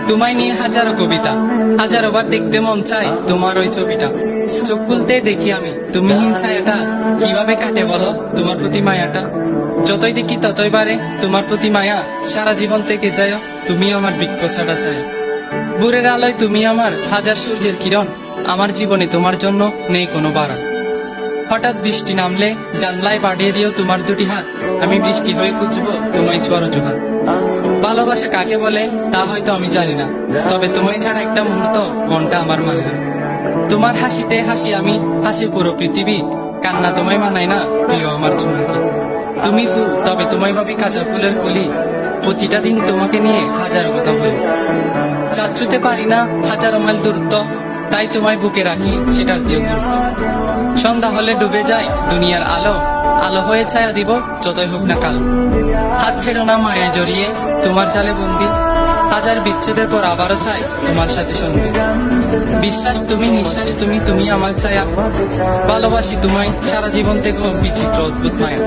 তোমায় নিয়ে হাজারো কবিতা, হাজারো বার দেখতে মন চায় তোমার ওই ছবিটা। চোখ খুলতে দেখি আমি তুমিহীন ছায়াটা, কিভাবে কাটে বলো তোমার প্রতি মায়াটা। যতই দেখি ততই বাড়ে তোমার প্রতি মায়া, সারা জীবন থেকে যায় তুমি আমার বৃক্ষ ছাড়া চায়। ভোরের আলোয় তুমি আমার হাজার সূর্যের কিরণ, আমার জীবনে তোমার জন্য নেই কোনো বাড়া। হঠাৎ বৃষ্টি নামলে জানলায় বাড়িয়ে দিও তোমার দুটি হাত, আমি বৃষ্টি হয়ে খুঁজবো তোমায় ছোয়ার অজুহাত। ভালোবাসা কাকে বলে তা হয়তো আমি জানি না, তবে তোমায় ছাড়া একটা মুহূর্ত মনটা আমার মানে না। তোমার হাসিতে হাসি আমি, হাসি পুরো পৃথিবী, কান্না তোমায় মানায় না প্রিয় আমার ছোঁয়াকে। তুমি ফুল তবে তোমায় ভাবি কাঁচা ফুলের কলি, প্রতিটা দিন তোমাকে নিয়ে হাজারো কথা বলি। চাঁদ ছুঁতে পারি না হাজারো মাইল দূরত্ব, তাই তোমায় বুকে রাখি সেটার দিয়ে গুরুত্ব। সন্ধ্যা হলে ডুবে যায় দুনিয়ার আলো, আলো হয়ে ছায়া দিব যতই হোক না কালো। হাত ছেড়ো না মায়ায় জড়িয়ে তোমার জালে বন্দি, হাজার বিচ্ছেদের পর আবারও চাই তোমার সাথে সন্ধি। বিশ্বাস তুমি, নিঃশ্বাস তুমি, তুমি আমার ছায়া, ভালোবাসি তোমায় সারা জীবন থেকে বিচিত্র অদ্ভুত মায়া।